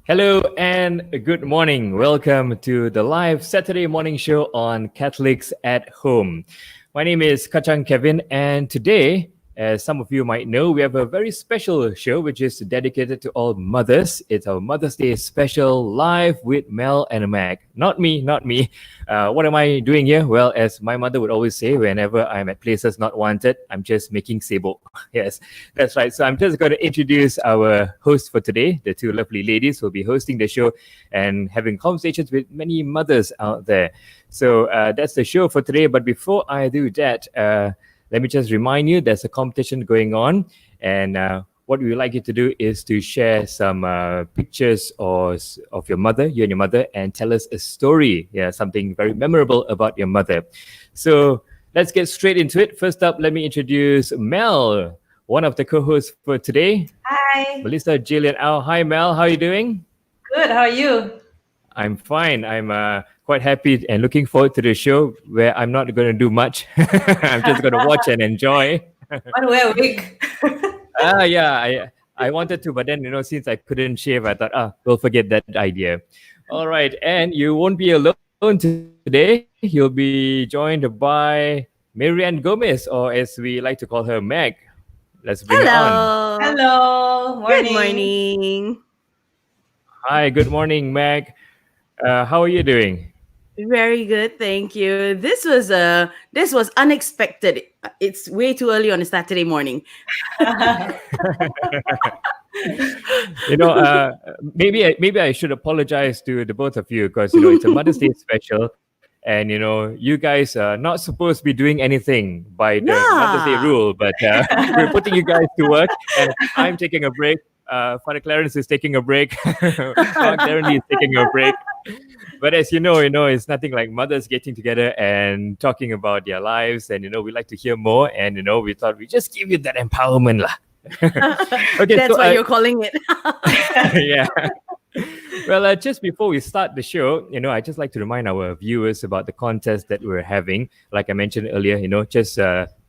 Hello and good morning. Welcome to the live Saturday morning show on Catholics at Home. My name is Kachang Kevin, and today, as some of you might know, we have a very special show which is dedicated to all mothers. It's our Mother's Day special live with Mel and Mac. Not me, not me. What am I doing here? Well, as my mother would always say, whenever I'm at places not wanted, I'm just making sebo. Yes, that's right. So I'm just going to introduce our host for today, the two lovely ladies who will be hosting the show and having conversations with many mothers out there. So that's the show for today. But before I do that, let me just remind you there's a competition going on. And what we would like you to do is to share some pictures of your mother, you and your mother, and tell us a story, something very memorable about your mother. So let's get straight into it. First up, let me introduce Mel, one of the co-hosts for today. Hi. Melissa Jillian Au. Hi, Mel. How are you doing? Good. How are you? I'm fine. I'm quite happy and looking forward to the show where I'm not going to do much. I'm just going to watch and enjoy. Want to wear a wig? Yeah. I wanted to, but then, since I couldn't shave, I thought, we'll forget that idea. All right. And you won't be alone today. You'll be joined by Marianne Gomez, or as we like to call her, Meg. Let's bring her on. Hello. Morning. Good morning. Hi, good morning, Meg. How are you doing? Very good, thank you. This was unexpected. It's way too early on a Saturday morning. Maybe I should apologize to the both of you because it's a Mother's Day special, and you guys are not supposed to be doing anything by the Mother's Day rule, but we're putting you guys to work, and I'm taking a break. Father Clarence is taking a break. Mark Darrenly is taking a break. But as you know, it's nothing like mothers getting together and talking about their lives, and we like to hear more, and we thought we just give you that empowerment, lah. Okay, that's what you're calling it. Yeah. Well, just before we start the show, I just like to remind our viewers about the contest that we're having. Like I mentioned earlier, just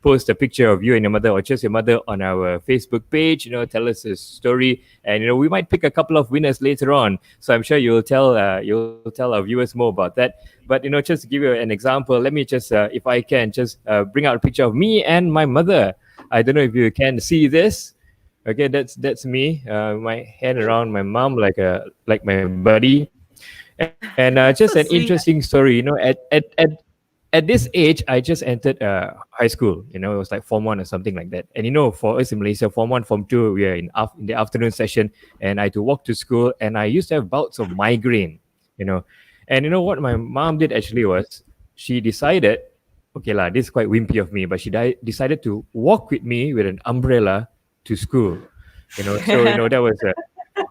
post a picture of you and your mother, or just your mother, on our Facebook page. Tell us a story, and we might pick a couple of winners later on. So I'm sure you'll tell our viewers more about that. But just to give you an example, let me just, if I can, just bring out a picture of me and my mother. I don't know if you can see this. Okay, that's me. My hand around my mom like my buddy, and just an interesting story. At this age, I just entered high school. It was like Form 1 or something like that. And for us in Malaysia, Form 1, Form 2, we are in the afternoon session, and I had to walk to school, and I used to have bouts of migraine. And what my mom did actually was she decided, okay lah, this is quite wimpy of me, but she decided to walk with me with an umbrella to school. So that was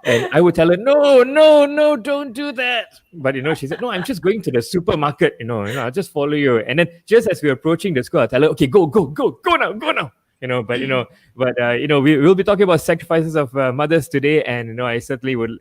and I would tell her, no, don't do that. But she said, no, I'm just going to the supermarket, I'll just follow you. And then just as we're approaching the school, I tell her, okay, go now. We will be talking about sacrifices of mothers today, and I certainly would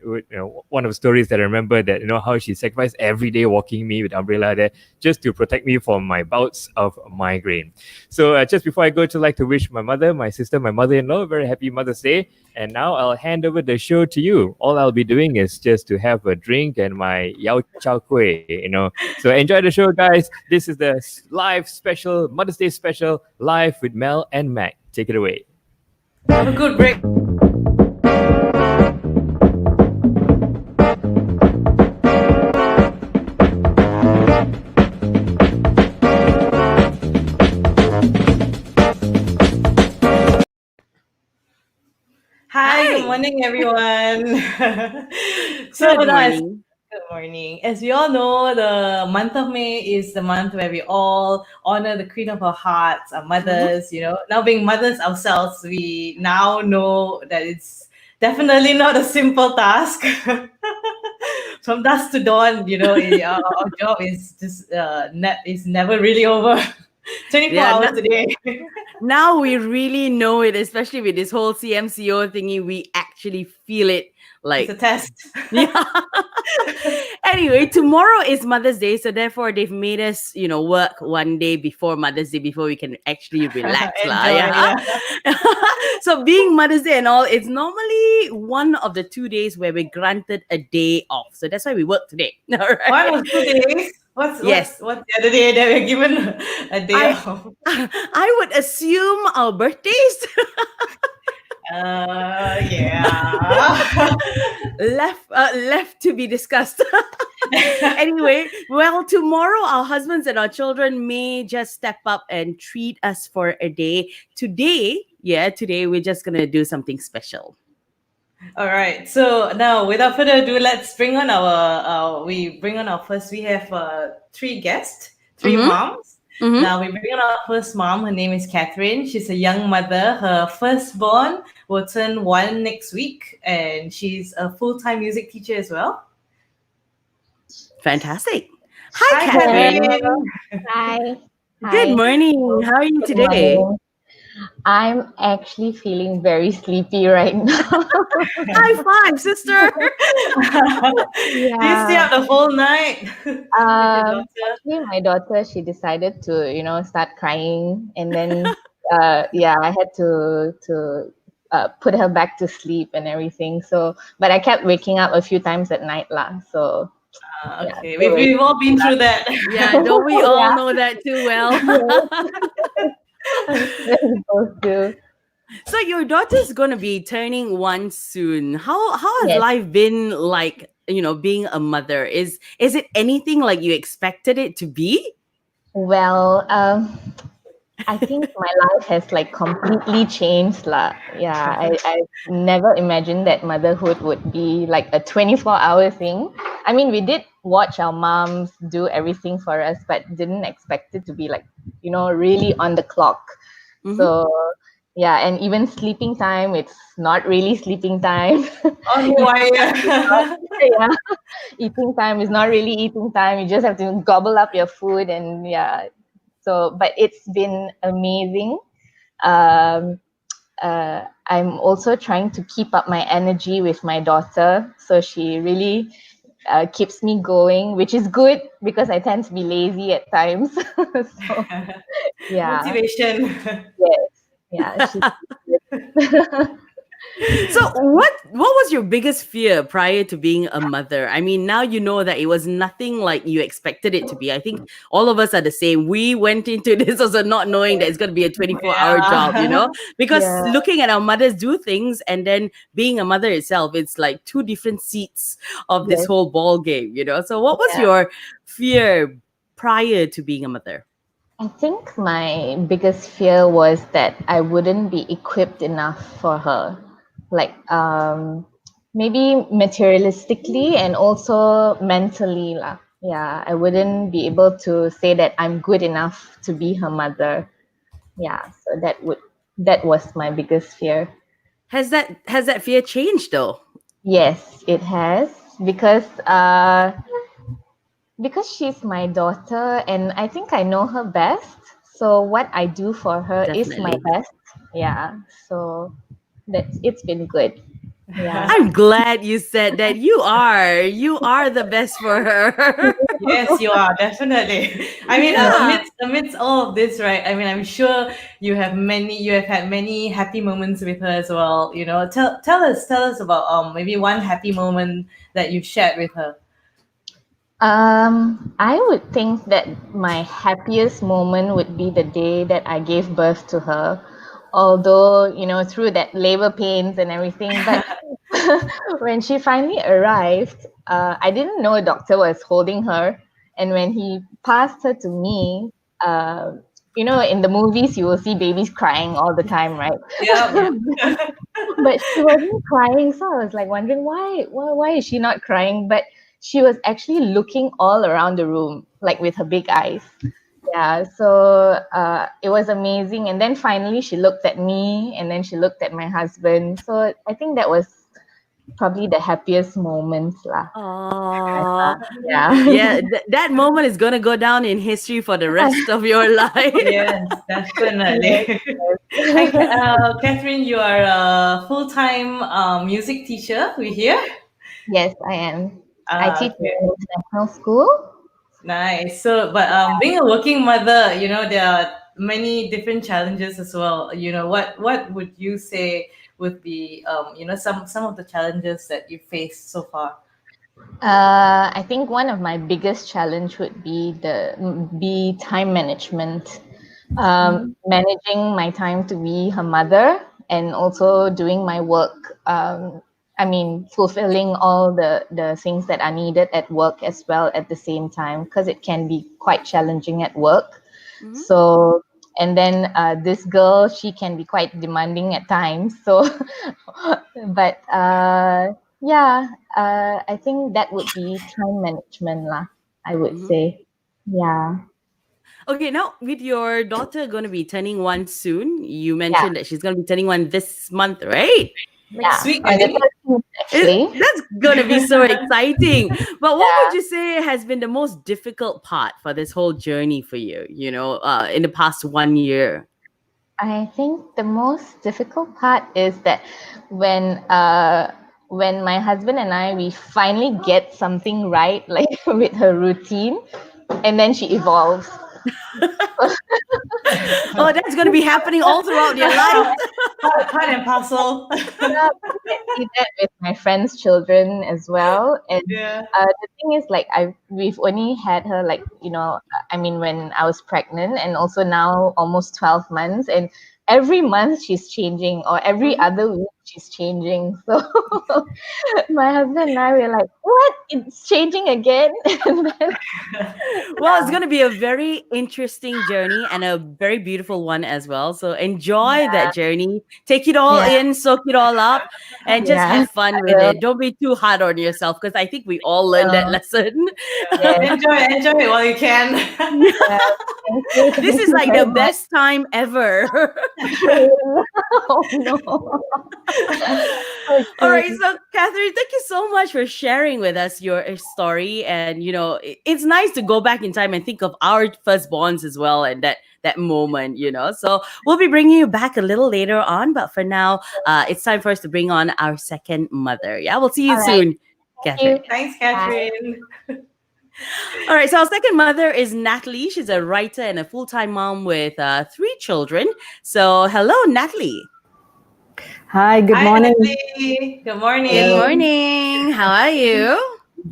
one of the stories that I remember, that how she sacrificed every day walking me with umbrella there just to protect me from my bouts of migraine. So just before I go, to like to wish my mother, my sister, my mother-in-law a very happy Mother's Day. And now I'll hand over the show to you. All I'll be doing is just to have a drink and my yao chow kueh, So enjoy the show, guys. This is the live special, Mother's Day special, live with Mel and Mac. Take it away. Have a good break. Hi, good morning, everyone. Good morning. Good morning. As we all know, the month of May is the month where we all honor the Queen of our hearts, our mothers. Now being mothers ourselves, we now know that it's definitely not a simple task. From dusk to dawn, our job is just is never really over. 24 hours a day. Now we really know it, especially with this whole CMCO thingy. We actually feel it Like, It's a test. yeah. Anyway, tomorrow is Mother's Day, so therefore they've made us, work one day before Mother's Day before we can actually relax, lah. Enjoy, Yeah. So being Mother's Day and all, it's normally one of the 2 days where we're granted a day off. So that's why we work today. All right. One or 2 days. Yes. What's the other day that we're given a day I- off? I would assume our birthdays. Yeah. left to be discussed. Anyway, well, tomorrow our husbands and our children may just step up and treat us for a day. Today we're just gonna do something special. All right. So now, without further ado, let's bring on our first. We have three guests, 3 Mhm. moms. Mhm. Now we bring on our first mom. Her name is Katherine. She's a young mother. Her firstborn will turn 1 next week, and she's a full-time music teacher as well. Fantastic. Hi, Hi, Katherine. Katherine. Hi. Good Hi. morning. How are you Good today? morning. I'm actually feeling very sleepy right now. High five, sister. Do you stay up the whole night with your daughter? Actually, my daughter, she decided to, start crying, and then, I had to put her back to sleep and everything. So, but I kept waking up a few times at night, lah. So, yeah, Okay, so we've all been through that. Yeah, don't we all Yeah. know that too well? we're supposed to. So your daughter's gonna be turning 1 soon. How has Yes. life been like? Being a mother, is it anything like you expected it to be? Well, I think my life has like completely changed lah. Yeah, I never imagined that motherhood would be like a 24-hour thing. I mean, we did watch our moms do everything for us, but didn't expect it to be like, really on the clock. Mhm. So yeah, and even sleeping time, it's not really sleeping time. Oh, why? Yeah, eating time is not really eating time. You just have to gobble up your food, and yeah. So, but it's been amazing. I'm also trying to keep up my energy with my daughter, so she really keeps me going, which is good because I tend to be lazy at times. So yeah, Motivation. yes, yeah. So what was your biggest fear prior to being a mother? I mean, now you know that it was nothing like you expected it to be. I think all of us are the same. We went into this also not knowing that it's going to be a 24-hour job, because Yeah. looking at our mothers do things and then being a mother itself, it's like two different seats of this Yes. whole ball game, So what was Yeah. your fear prior to being a mother? I think my biggest fear was that I wouldn't be equipped enough for her, like maybe materialistically and also mentally lah. Yeah, I wouldn't be able to say that I'm good enough to be her mother. Yeah, so that was my biggest fear. Has that fear changed though? Yes, it has, because she's my daughter and I think I know her best. So what I do for her is my Definitely. best. Yeah. So it's been good. Yeah. I'm glad you said that. You are the best for her. Yes, you are definitely. I mean, Yeah. amidst all of this, right? I mean, I'm sure you have had many happy moments with her as well. Tell us about maybe one happy moment that you shared with her. I would think that my happiest moment would be the day that I gave birth to her. Although, through that labor pains and everything, but when she finally arrived, I didn't know a doctor was holding her. And when he passed her to me, in the movies, you will see babies crying all the time, right? Yeah. But she wasn't crying, so I was like wondering why is she not crying? But she was actually looking all around the room, like with her big eyes. Yeah, so it was amazing. And then finally she looked at me and then she looked at my husband. So I think that was probably the happiest moments lah. Oh, Yeah. yeah, that moment is gonna go down in history for the rest of your life. Yes, definitely. And Catherine, you are a full-time music teacher. We hear. Yes, I am. I teach in Okay. an international school. Nice. So, but being a working mother, there are many different challenges as well. What would you say would be, some of the challenges that you faced so far? I think one of my biggest challenge would be time management. Managing my time to be her mother and also doing my work. I mean, fulfilling all the things that are needed at work as well at the same time, because it can be quite challenging at work. Mhm. So, and then this girl, she can be quite demanding at times. So, but yeah, I think that would be time management lah, I would Mhm. say. Yeah. Okay, now with your daughter going to be turning 1 soon, you Yeah. mentioned that she's going to be turning 1 this month, right? Next Yeah. week, On I the think. 13th, actually. That's going to be so exciting. But what Yeah. would you say has been the most difficult part for this whole journey for you, in the past 1 year? I think the most difficult part is that when when my husband and we finally get something right, like with her routine, and then she evolves. Oh, that's going to be happening all throughout your life. Part and parcel. Yeah, I see that with my friends' children as well. And Yeah. the thing is, like, we've only had her, like, I mean, when I was pregnant, and also now almost 12 months, and every month she's changing, or every other week she's changing. So my husband and I were like, "What? It's changing again?" And then, Well, it's going to be a very interesting journey and a very beautiful one as well. So enjoy that journey. Take it all yeah, in, soak it all up, and just yeah, have fun I with will. it. Don't be too hard on yourself because I think we all learned that lesson. Yes, Enjoy it while you can. yeah. Thank you, This thank is you like very the much. best time ever. Oh no. All Okay. right, so Catherine, thank you so much for sharing with us your story, and it's nice to go back in time and think of our firstborns as well, and that moment. So we'll be bringing you back a little later on, but for now, it's time for us to bring on our second mother. Yeah, we'll see you All right. soon, Thank Catherine. you. Thanks, Bye. Catherine. All right, so our second mother is Natalie. She's a writer and a full-time mom with 3 children. So hello, Natalie. Hi, good Hi, morning. Natalie. Good morning. Good morning. How are you?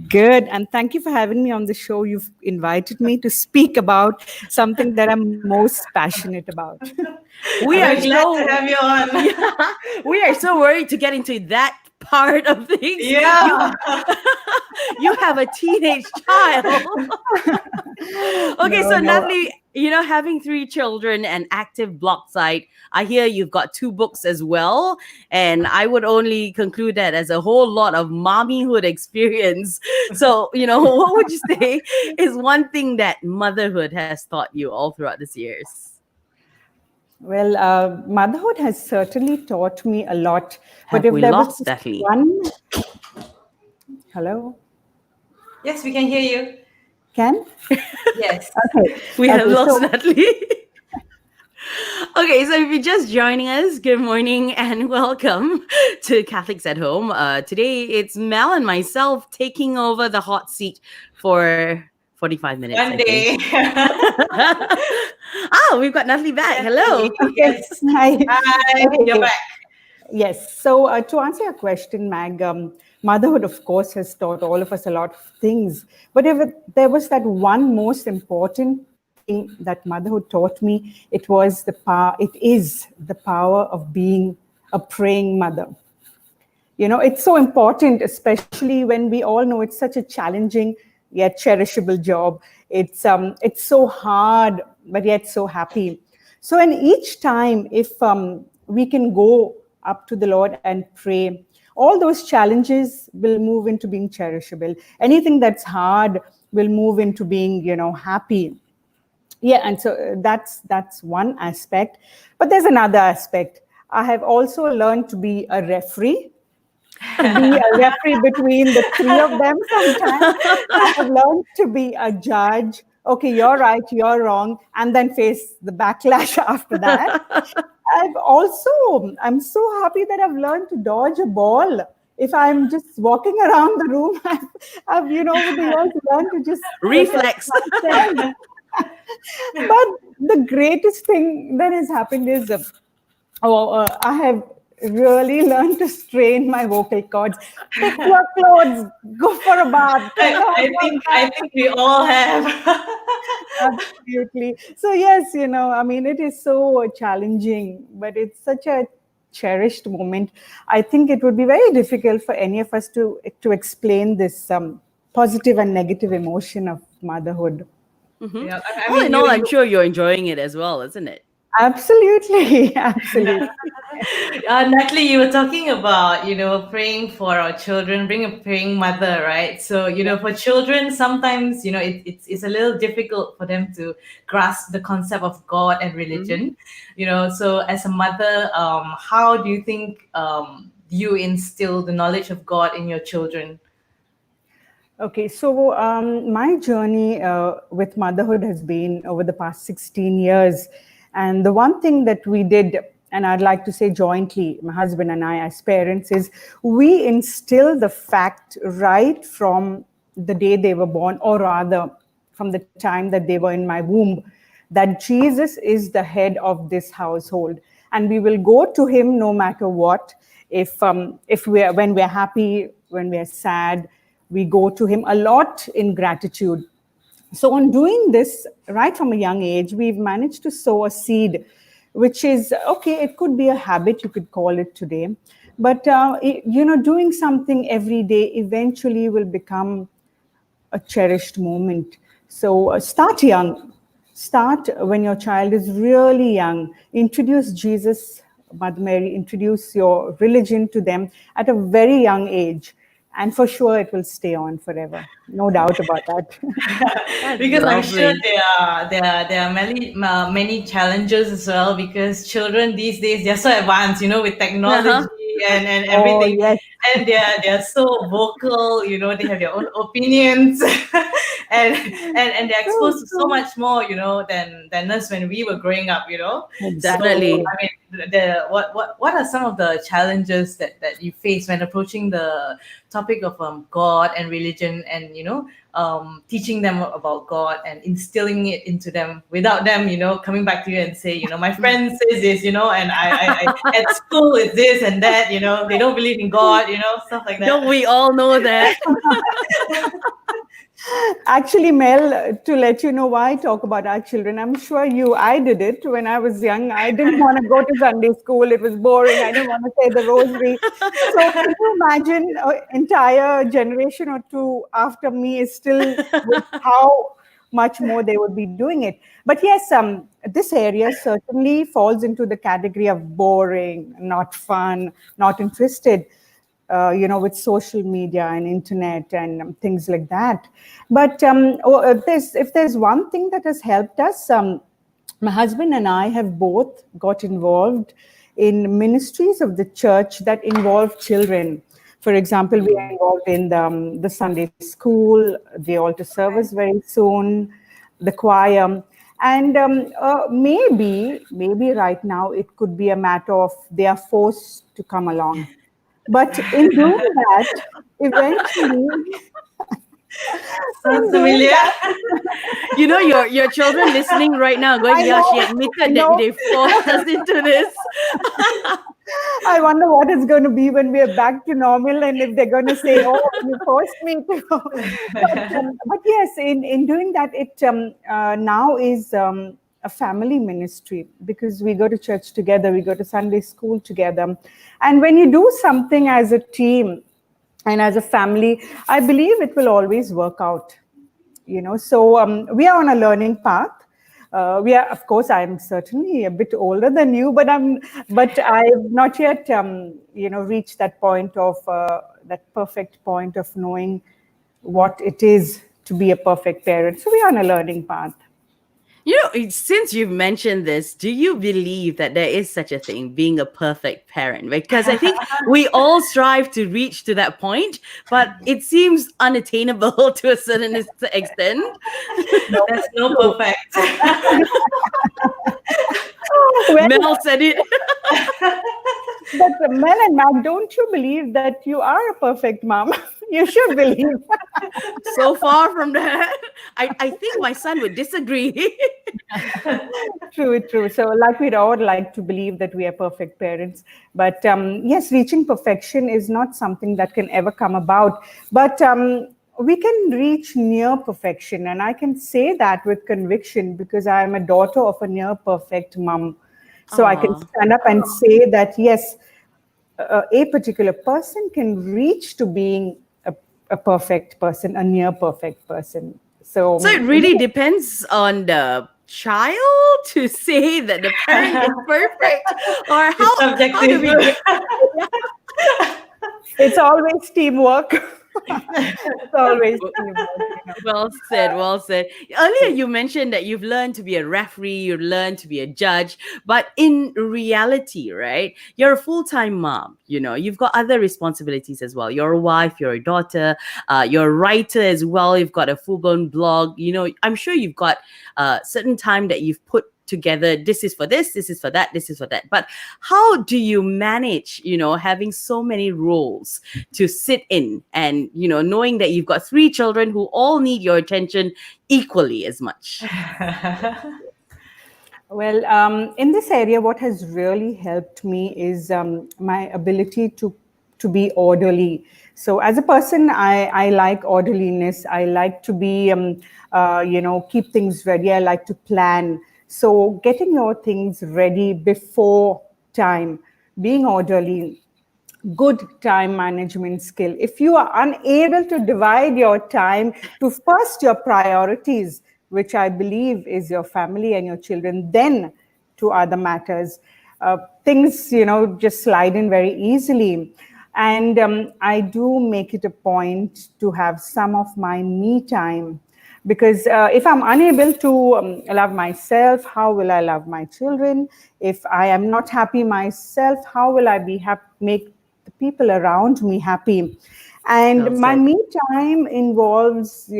Good, and thank you for having me on the show. You've invited me to speak about something that I'm most passionate about. We are We're glad so to have you on. yeah, we are so worried to get into that part of things. Yeah. You have a teenage child. Okay, so No. Natalie, having 3 children and active blog site, I hear you've got 2 books as well. And I would only conclude that as a whole lot of mommyhood experience. So, what would you say is one thing that motherhood has taught you all throughout these years? Well, motherhood has certainly taught me a lot. Have But if we there was lost just Natalie? one, hello, Yes, we can hear you. Ken? Yes. Okay. We have Okay, lost so Natalie. Okay, so if you're just joining us, good morning and welcome to Catholics at Home. Today it's Mel and myself taking over the hot seat for 45 minutes. One I think. day. We've got Natalie back. Hello. Yes. Hi. Hi. Okay. You're back. Yes. So to answer your question, Mag, motherhood, of course, has taught all of us a lot of things. But if there was that one most important thing that motherhood taught me, it was the power. It is the power of being a praying mother. It's so important, especially when we all know it's such a challenging yet cherishable job. It's so hard, but yet so happy. So, and each time, if we can go up to the Lord and pray, all those challenges will move into being cherishable. Anything that's hard will move into being, happy. Yeah, and so that's one aspect. But there's another aspect. I have also learned to be a referee. to be a referee between the three of them sometimes. I've learned to be a judge. Okay, you're right, you're wrong, and then face the backlash after that. I'm so happy that I've learned to dodge a ball. If I'm just walking around the room, I've over the years learned to just Reflex. But the greatest thing that has happened is, I have really learned to strain my vocal cords. Pick your clothes, go for a bath. I think we all have. Absolutely. So yes, I mean, it is so challenging, but it's such a cherished moment. I think it would be very difficult for any of us to explain this positive and negative emotion of motherhood. Mm-hmm. Yeah, All in all, I'm sure you're enjoying it as well, isn't it? Absolutely, absolutely. Natalie, you were talking about, praying for our children, being a praying mother, right? So, for children, sometimes, it's a little difficult for them to grasp the concept of God and religion. So as a mother, how do you think you instill the knowledge of God in your children? Okay, so my journey with motherhood has been over the past 16 years. And the one thing that we did, and I'd like to say jointly, my husband and I as parents, is we instill the fact right from the day they were born, or rather from the time that they were in my womb, that Jesus is the head of this household. And we will go to him no matter what. When we're happy, when we're sad, we go to him a lot in gratitude. So on doing this right from a young age, we've managed to sow a seed, which is, okay, it could be a habit, you could call it today. But, doing something every day eventually will become a cherished moment. So start young. Start when your child is really young. Introduce Jesus, Mother Mary, introduce your religion to them at a very young age. And for sure, it will stay on forever. No doubt about that. Because I'm sure lovely. there are many challenges as well, because children these days, they're so advanced, with technology and Oh, everything. yes. And they're so vocal, they have their own opinions. and they're exposed to so much more, than us when we were growing up. Definitely. So I mean, what are some of the challenges that you face when approaching the topic of God and religion, and teaching them about God and instilling it into them without them coming back to you and say, my friend says this, and I at school it's this and that, they don't believe in God, stuff like that. Don't we all know that? Actually, Mel, to let you know why I talk about our children, I did it when I was young. I didn't want to go to Sunday school. It was boring. I didn't want to say the rosary. So can you imagine an entire generation or two after me is still with how much more they would be doing it. But yes, this area certainly falls into the category of boring, not fun, not interested. With social media and internet and things like that. But if there's one thing that has helped us, my husband and I have both got involved in ministries of the church that involve children. For example, we are involved in the Sunday school, the altar service very soon, the choir. And maybe right now it could be a matter of they are forced to come along. But in doing that, eventually, Sounds familiar. Your children listening right now going, yeah, she admitted that they forced us into this. I wonder what it's going to be when we are back to normal, and if they're going to say, "Oh, you forced me to." But yes, in doing that, it now is a family ministry, because we go to church together, we go to Sunday school together, and when you do something as a team and as a family, I believe it will always work out. So we are on a learning path. We are, of course, I'm certainly a bit older than you, but I've not yet, reached that point of that perfect point of knowing what it is to be a perfect parent. So we are on a learning path. Since you've mentioned this, do you believe that there is such a thing, being a perfect parent? Because I think we all strive to reach to that point, but it seems unattainable to a certain extent. There's no perfect. Well, Mel said it. but Mel and Matt, don't you believe that you are a perfect mom? You should believe. So far from that, I think my son would disagree. True. So, like we'd all like to believe that we are perfect parents, but yes, reaching perfection is not something that can ever come about. But we can reach near perfection, and I can say that with conviction because I am a daughter of a near perfect mom. So I can Aw. stand up and say that yes, a particular person can reach to being a perfect person, a near perfect person. So So it really depends on the child to say that the parent is perfect, or It's how do we subjective. get? it's always teamwork. It's always teamwork. Well said, well said. Earlier, you mentioned that you've learned to be a referee, you've learned to be a judge, but in reality, right, you're a full-time mom. You've got other responsibilities as well. You're a wife, you're a daughter, you're a writer as well. You've got a full-blown blog. I'm sure you've got certain time that you've put together. This is for this is for that, this is for that. But how do you manage, having so many roles to sit in, and knowing that you've got 3 children who all need your attention equally as much? Well, in this area, what has really helped me is my ability to be orderly. So, as a person, I like orderliness. I like to be, keep things ready. I like to plan. So, getting your things ready before time, being orderly, good time management skill. If you are unable to divide your time to first your priorities, which I believe is your family and your children, then to other matters, things, just slide in very easily. And I do make it a point to have some of my me time, because if I'm unable to love myself, how will I love my children? If I am not happy myself, how will I be make the people around me happy? And Well my said. me time involves,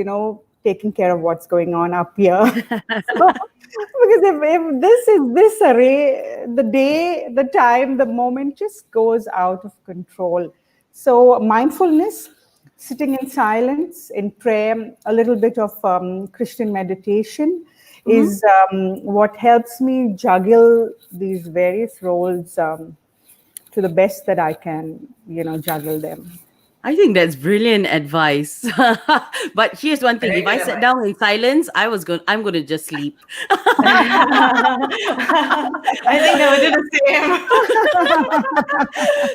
taking care of what's going on up here. So, because if this is this array, the day, the time, the moment just goes out of control. So mindfulness, sitting in silence, in prayer, a little bit of Christian meditation is what helps me juggle these various roles to the best that I can, juggle them. I think that's brilliant advice. But here's one thing: Very if I good sat advice. down in silence, I'm going to just sleep. I think I would do the same.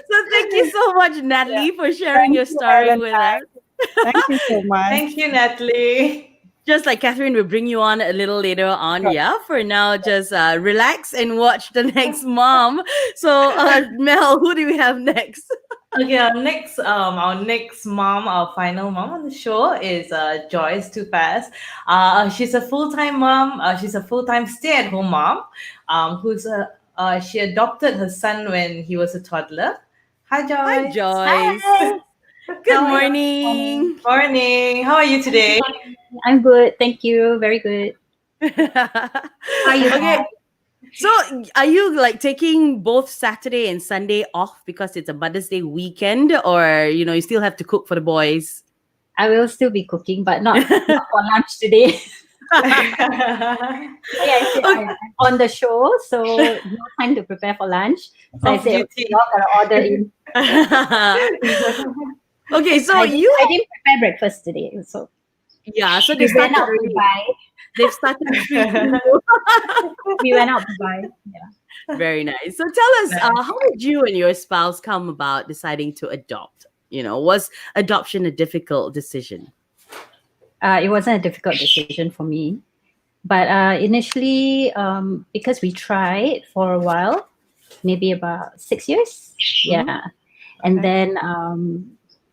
So thank you so much, Natalie, for sharing Thank your you, story Ellen. with us. Thank you so much. Thank you, Natalie. Just like Katherine, will bring you on a little later on. Sure. Yeah, for now, just relax and watch the next mom. So, Mel, who do we have next? Okay, our next mom, our final mom on the show is Joyce Tupaz. She's a full-time mom. She's a full-time stay-at-home mom. She adopted her son when he was a toddler. Hi, Joyce. Hi, Joyce. Hi. Good How are you? morning. Morning. How are you today? I'm good. Thank you. Very good. How are you? Okay. guys? So, are you like taking both Saturday and Sunday off because it's a Mother's Day weekend, or you still have to cook for the boys? I will still be cooking, but not for lunch today. I'm on the show, so no time to prepare for lunch. So I Off said, duty. "Y'all gotta order in." Okay, so I didn't prepare breakfast today, so yeah, so they we went started out to already. buy. They've started treating you. We went out to buy. Yeah. Very nice. So tell us, how did you and your spouse come about deciding to adopt? Was adoption a difficult decision? It wasn't a difficult decision for me, but initially, because we tried for a while, maybe about 6 years, yeah, and then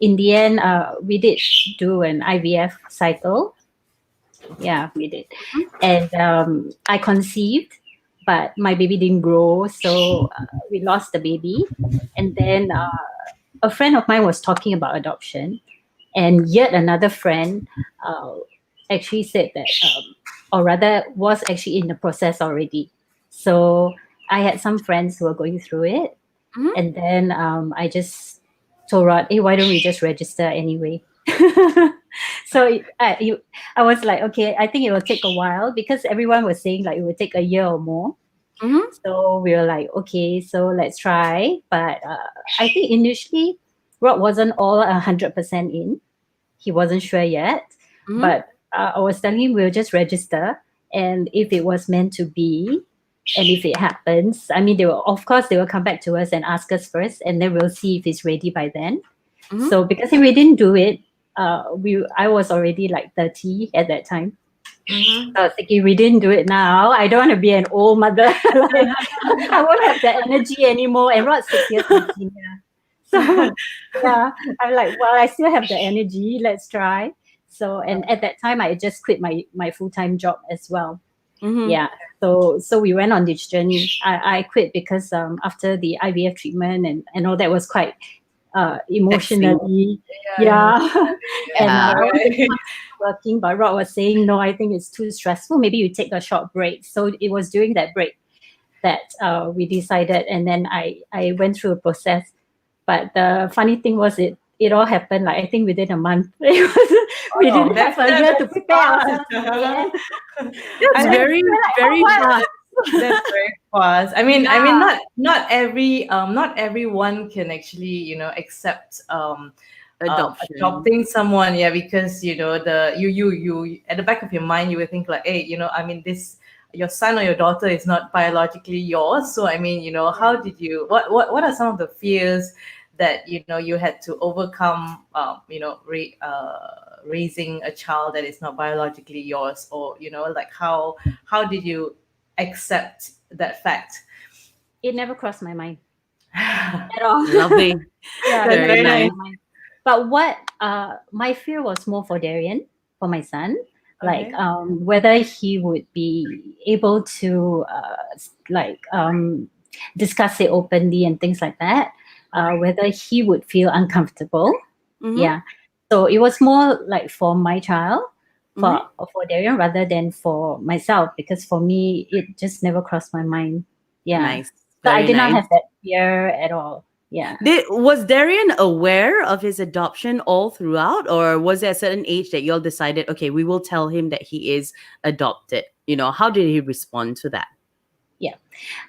in the end, we did do an IVF cycle, Yeah, we did. And I conceived, but my baby didn't grow. So we lost the baby. And then a friend of mine was talking about adoption. And yet another friend actually said that, or rather, was actually in the process already. So I had some friends who were going through it. Mhm. And then I just told Rod, hey, why don't we just register anyway? So I was like, okay, I think it will take a while because everyone was saying like it would take a year or more. Mhm. So we were like, okay, so let's try. But I think initially Rod wasn't all 100% in. He wasn't sure yet. Mhm. But I was telling him we'll just register. And if it was meant to be, and if it happens, I mean, of course, they will come back to us and ask us first, and then we'll see if it's ready by then. Mhm. So because if we didn't do it, I was already like 30 at that time. Mhm. So I was thinking, we didn't do it now. I don't want to be an old mother. Like, I won't have the energy anymore. And Rod's 6 years my senior. So yeah, I'm like, well, I still have the energy. Let's try. So and at that time, I just quit my full-time job as well. Mhm. Yeah. So we went on this journey. I quit because after the IVF treatment and all that was quite emotionally. Yeah. And Yeah. I was working, but Rod was saying, no, I think it's too stressful. Maybe you take a short break. So it was during that break that we decided. And then I went through a process. But the funny thing was it all happened like I think within a month. We didn't have a year to prepare ourselves. That's very, very fast. That's very fast. I mean, not everyone can actually accept Adoption. adopting someone. Yeah, because you at the back of your mind you will think like, hey, I mean this. Your son or your daughter is not biologically yours, so I mean, how did you? What are some of the fears that you had to overcome? Raising a child that is not biologically yours, or like how did you accept that fact? It never crossed my mind at all. Lovely. Yeah, That's it never very crossed nice. my mind. But what my fear was more for Darian, for my son, like Okay. whether he would be able to discuss it openly and things like that. Whether he would feel uncomfortable. Mhm. Yeah. So it was more like for my child, for Mhm. for Darian rather than for myself, because for me it just never crossed my mind. Yeah. Nice. So I Very did not nice. have that fear at all. Yeah. Was Darian aware of his adoption all throughout, or was there a certain age that y'all decided, okay, we will tell him that he is adopted? How did he respond to that? Yeah.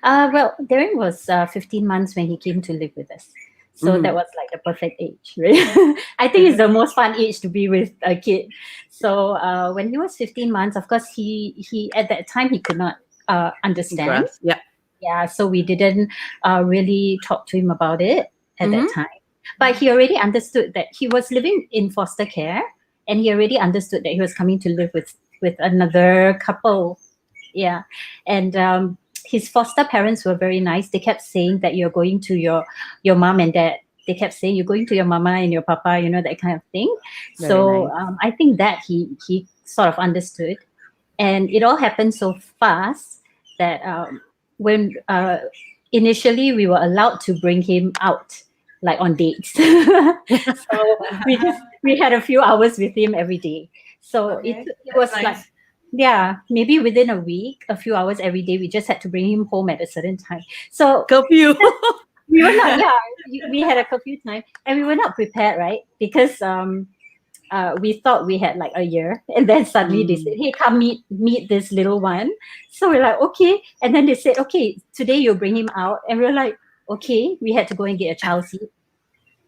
Well, Darren was 15 months when he came to live with us. So that was like the perfect age, right? I think it's the most fun age to be with a kid. So when he was 15 months, of course, he at that time, he could not understand. Grasp. Yeah. Yeah, so we didn't really talk to him about it at that Mhm. time. But he already understood that he was living in foster care, and he already understood that he was coming to live with another couple. Yeah, and his foster parents were very nice. They kept saying that you're going to your mom and dad. They kept saying you're going to your mama and your papa, that kind of thing. Very So nice. I think that he sort of understood, and it all happened so fast that when initially we were allowed to bring him out like on dates. So we had a few hours with him every day. So Okay, it was that's like, nice. yeah, maybe within a week, a few hours every day, we just had to bring him home at a certain time. So Curfew. we were not, we had a curfew time, and we were not prepared, right? Because we thought we had like a year, and then suddenly they said, hey, come meet this little one. So we're like, okay. And then they said, okay, today you'll bring him out. And we're like, okay. We had to go and get a child seat,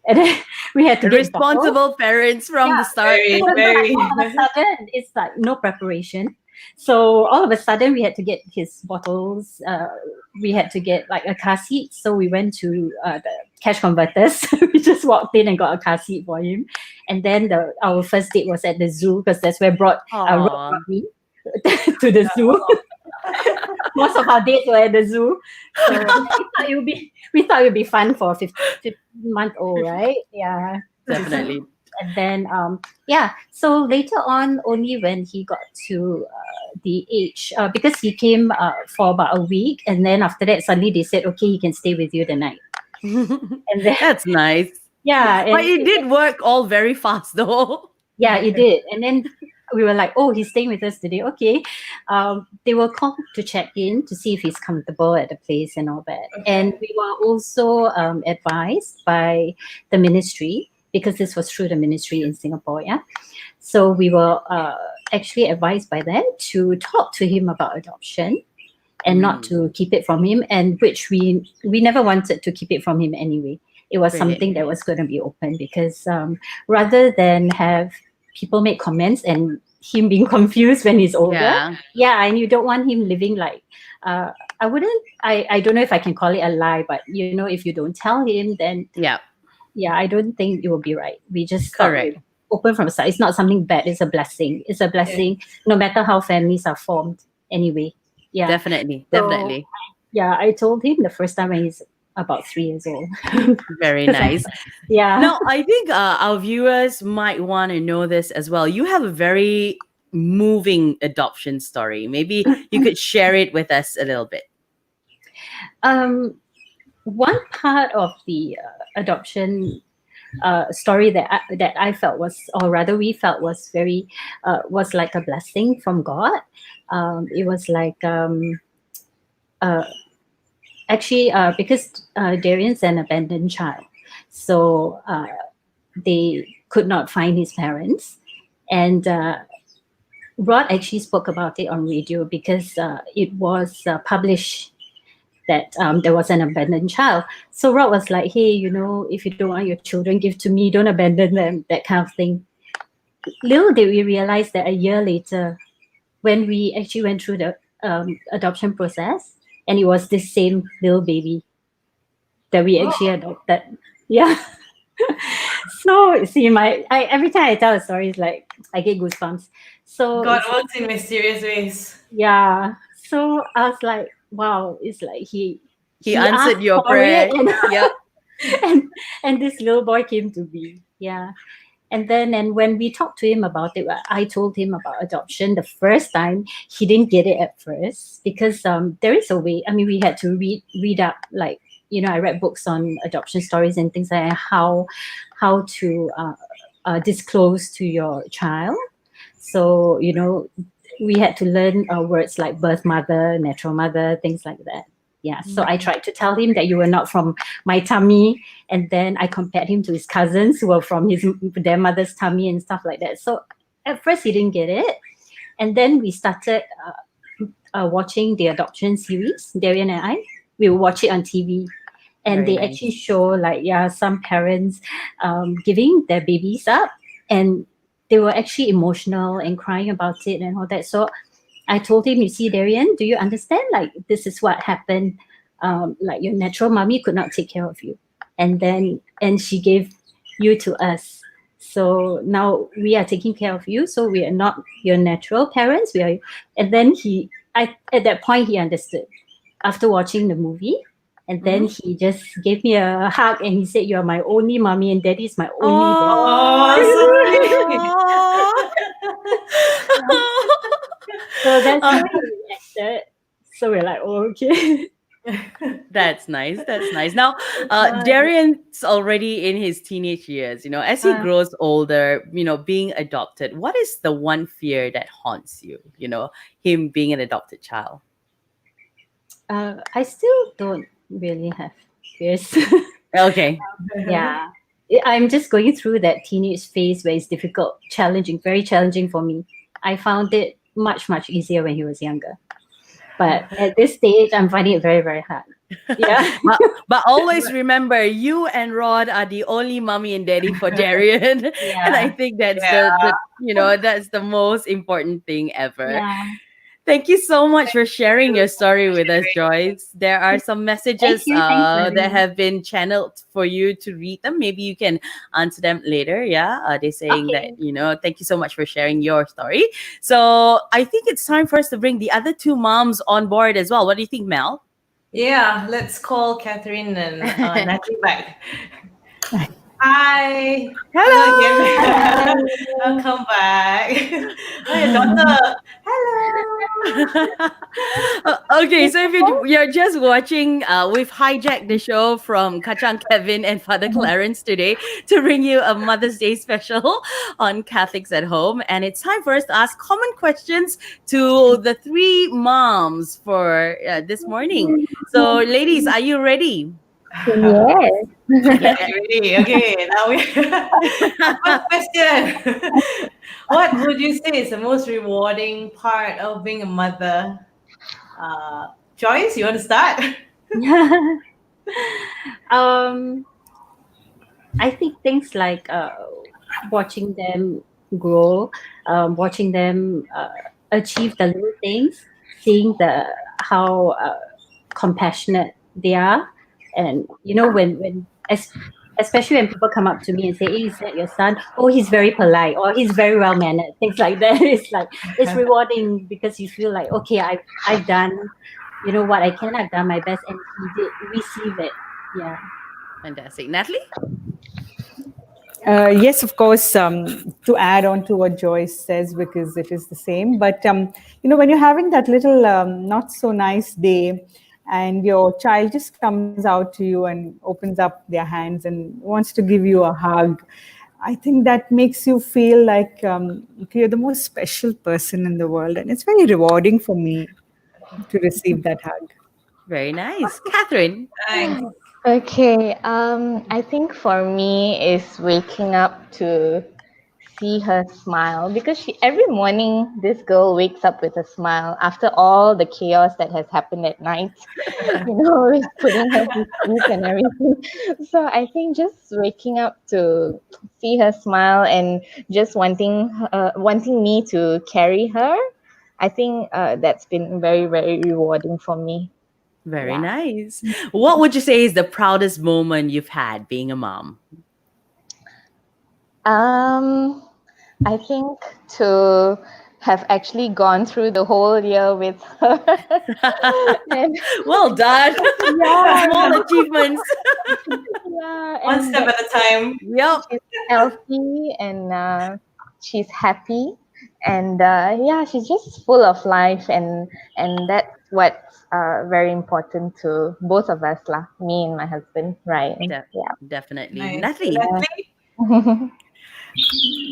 and then we had to get bottles. Responsible parents from the start. Very, So very. all of a sudden, it's like no preparation. So all of a sudden, we had to get his bottles. We had to get like a car seat. So we went to the cash converters. We just walked in and got a car seat for him. And then our first date was at the zoo, because that's where Rod Aw. brought me to the zoo. Most of our dates were at the zoo. So we thought it would be fun for a 15-month-old, right? Yeah. Definitely. And then, so later on, only when he got to the age, because he came for about a week, and then after that, suddenly they said, okay, he can stay with you the night. And then, That's nice. yeah. But And it did work all very fast though. yeah, it did. And then we were like, oh, he's staying with us today. Okay. They were called to check in to see if he's comfortable at the place and all that. And we were also advised by the ministry, because this was through the ministry in Singapore. Yeah. So we were actually advised by them to talk to him about adoption and not to keep it from him, and which we never wanted to keep it from him anyway. It was Brilliant. something that was going to be open, because rather than have people make comments and him being confused when he's older, and you don't want him living like I don't know if I can call it a lie, but if you don't tell him, then I don't think it will be right. We just Correct. Open from the start. It's not something bad. It's a blessing. It's a blessing, no matter how families are formed. Anyway, Definitely. Yeah, I told him the first time when he's about 3 years old. Very nice. Yeah. Now, I think our viewers might want to know this as well. You have a very moving adoption story. Maybe you could share it with us a little bit. One part of the adoption story that I felt was, or rather we felt was very, was like a blessing from God. It was like, actually, because Darian's an abandoned child, so they could not find his parents, and Rod actually spoke about it on radio, because it was published that there was an abandoned child. So Rod was like, hey, if you don't want your children, give to me, don't abandon them, that kind of thing. Little did we realize that a year later, when we actually went through the adoption process, and it was this same little baby that we actually adopted. Yeah. So see, every time I tell a story, it's like I get goosebumps. So God works in mysterious ways. Yeah. So I was like, wow, it's like he answered asked your for prayer. it, and this little boy came to be. Yeah. And when we talked to him about it, I told him about adoption the first time. He didn't get it at first, because there is a way. I mean, we had to read up, like, I read books on adoption stories and things like that, how to disclose to your child. So, we had to learn words like birth mother, natural mother, things like that. Yeah. So I tried to tell him that you were not from my tummy. And then I compared him to his cousins who were from their mother's tummy and stuff like that. So at first he didn't get it. And then we started watching the adoption series, Darian and I. We would watch it on TV. And they actually show some parents giving their babies up. And they were actually emotional and crying about it and all that. So I told him, you see, Darian, do you understand? Like, this is what happened. Like, your natural mommy could not take care of you. And she gave you to us. So now we are taking care of you. So we are not your natural parents. And then at that point, he understood after watching the movie. And then he just gave me a hug and he said, you're my only mommy and daddy's my only daddy. So that's how we reacted. So we're like, oh, okay. That's nice. Now, Darian's already in his teenage years. As he grows older, being adopted, what is the one fear that haunts you? Him being an adopted child. I still don't really have fears. Okay. Yeah. I'm just going through that teenage phase where it's difficult, challenging, very challenging for me. I found it much, much easier when he was younger. But at this stage, I'm finding it very, very hard. Yeah. but always remember, you and Rod are the only mommy and daddy for Darian. And I think that's that's the most important thing ever. Yeah. Thank you so much for sharing your story with us, Joyce. There are some messages that have been channeled for you to read them. Maybe you can answer them later. Yeah, they're saying that, thank you so much for sharing your story. So I think it's time for us to bring the other two moms on board as well. What do you think, Mel? Yeah, let's call Katherine and Natalie back. Hi. Hello. Again. Welcome back. Hi, daughter. Hello. Okay, so if you're just watching, we've hijacked the show from Kachang Kevin and Father Clarence today to bring you a Mother's Day special on Catholics at Home. And it's time for us to ask common questions to the three moms for this morning. So, ladies, are you ready? Yes. Ready? Okay. Now we. First question. What would you say is the most rewarding part of being a mother? Joyce, you want to start? um, I think things like watching them grow, watching them achieve the little things, seeing the how compassionate they are, and especially when people come up to me and say, "Hey, is that your son? Oh, he's very polite, or he's very well mannered." Things like that. It's like it's rewarding because you feel like, okay, I've done, what I can. I've done my best, and he did receive it. Yeah. Fantastic. Natalie? Yes, of course, to add on to what Joyce says, because it is the same. But, when you're having that little not so nice day and your child just comes out to you and opens up their hands and wants to give you a hug, I think that makes you feel like you're the most special person in the world. And it's very rewarding for me to receive that hug. Very nice. Catherine? Thanks. Okay, I think for me is waking up to see her smile, because every morning this girl wakes up with a smile after all the chaos that has happened at night, with putting her to sleep and everything. So I think just waking up to see her smile and just wanting me to carry her, I think that's been very, very rewarding for me. Very Yeah. nice. What would you say is the proudest moment you've had being a mom? I think to have actually gone through the whole year with her. And Well done. yeah, Small achievements. yeah, One and step at a time. Yep. she's healthy and she's happy, and she's just full of life, and that's what's very important to both of us, lah. Me and my husband, Ryan. Definitely. Nice. Natalie? Natalie? Yeah.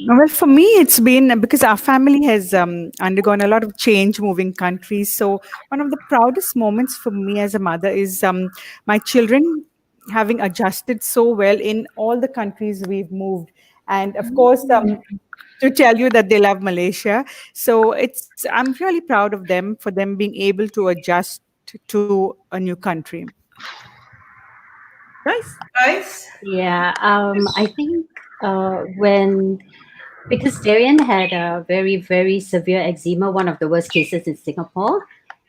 Well, for me, it's been because our family has undergone a lot of change moving countries. So, one of the proudest moments for me as a mother is my children having adjusted so well in all the countries we've moved. And of course, to tell you that they love Malaysia. So, I'm really proud of them for them being able to adjust to a new country. Joyce? Joyce? Yeah, I think because Darian had a very, very severe eczema, one of the worst cases in Singapore,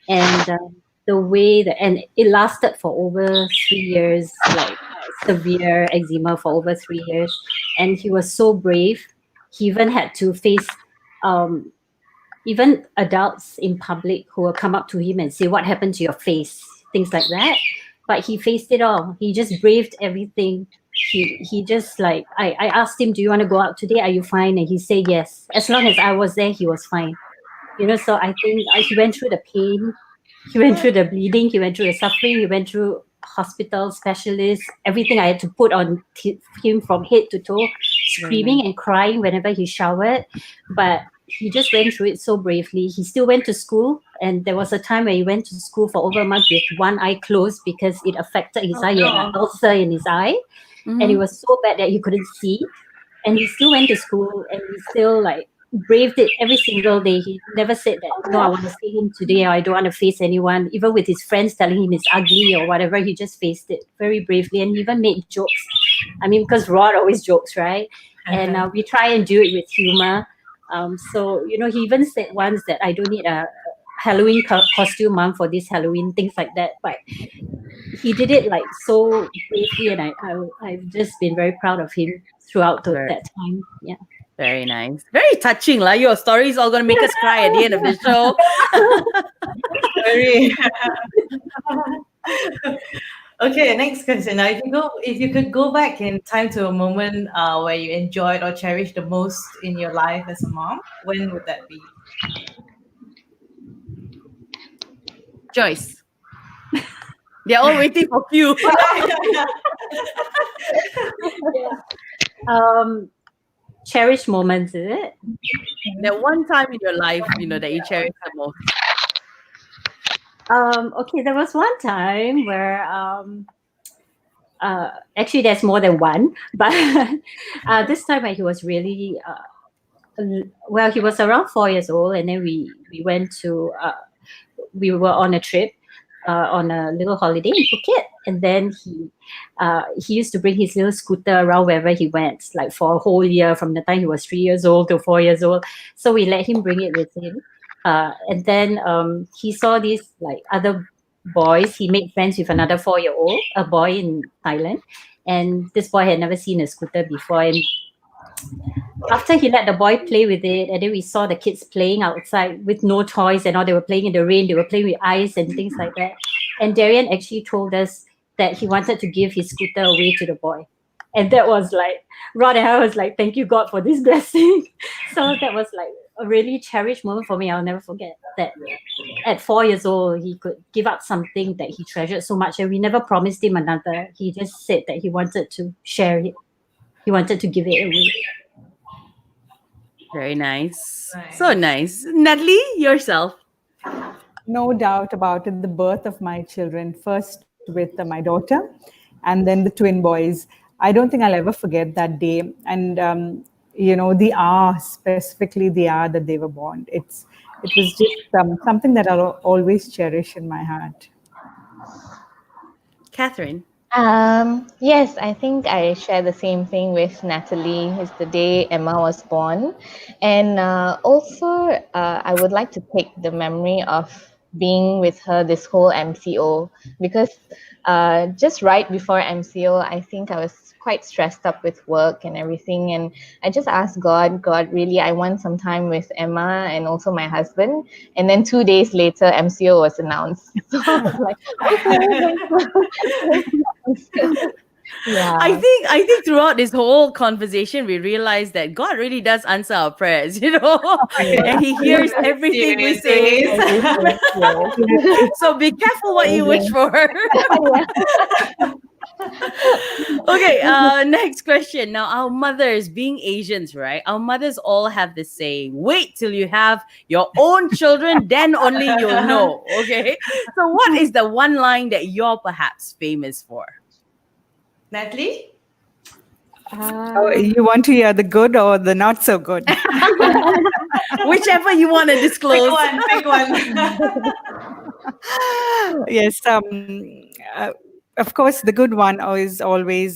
and and it lasted for over 3 years, like severe eczema for over 3 years, and he was so brave. He even had to face um, even adults in public who will come up to him and say, "What happened to your face?" Things like that. But he faced it all. He just braved everything. He just like I asked him, "Do you want to go out today? Are you fine?" And he said yes. As long as I was there, he was fine. So I think he went through the pain, he went through the bleeding, he went through the suffering, he went through hospital specialists, everything I had to put on him from head to toe, screaming and crying whenever he showered. But he just went through it so bravely. He still went to school, and there was a time where he went to school for over a month with one eye closed because it affected his eye. He had an ulcer in his eye, and it was so bad that he couldn't see. And he still went to school, and he still like braved it every single day. He never said that, no, I want to see him today, or I don't want to face anyone. Even with his friends telling him he's ugly or whatever, he just faced it very bravely, and he even made jokes. I mean, because Rod always jokes, right? And we try and do it with humor. So he even said once that I don't need a Halloween costume, mom, for this Halloween, things like that. But he did it like so bravely, and I've just been very proud of him throughout that time. Yeah. Very nice. Very touching. Your story is all going to make us cry at the end of the show. Very. Okay, next question. Now, if you could go back in time to a moment where you enjoyed or cherished the most in your life as a mom, when would that be? Joyce. They're all waiting for you. Cherished moments, is it? That one time in your life, that you cherish the most. Okay, there was one time where actually there's more than one, but this time when he was really well, he was around 4 years old, and then we went to we were on a trip on a little holiday in Phuket, and then he used to bring his little scooter around wherever he went, like for a whole year from the time he was 3 years old to 4 years old. So we let him bring it with him, and then he saw these like other boys. He made friends with another 4-year-old, a boy in Thailand, and this boy had never seen a scooter before, and after he let the boy play with it, and then we saw the kids playing outside with no toys and all. They were playing in the rain, they were playing with ice and things like that. And Darian actually told us that he wanted to give his scooter away to the boy. And that was like, Rod and I was like, thank you, God, for this blessing. So that was like a really cherished moment for me. I'll never forget that at 4 years old, he could give up something that he treasured so much. And we never promised him another. He just said that he wanted to share it. He wanted to give it away. Very nice. So nice. Natalie, yourself. No doubt about it. The birth of my children, first with my daughter and then the twin boys. I don't think I'll ever forget that day. And, the hour, specifically the hour that they were born. It was just something that I'll always cherish in my heart. Katherine. Yes, I think I share the same thing with Natalie. It's the day Emma was born. And also, I would like to take the memory of being with her this whole MCO, because just right before MCO, I think I was quite stressed up with work and everything. And I just asked God, really, I want some time with Emma and also my husband. And then 2 days later, MCO was announced. So I was like, okay. Yeah. I think throughout this whole conversation, we realized that God really does answer our prayers, and He hears everything we say. So be careful what you wish for. Okay, next question. Now, our mothers, being Asians, right? Our mothers all have this saying, wait till you have your own children, then only you'll know. Okay. So what is the one line that you're perhaps famous for? Natalie? You want to hear the good or the not so good? Whichever you want to disclose. Pick one. Yes. Of course, the good one is always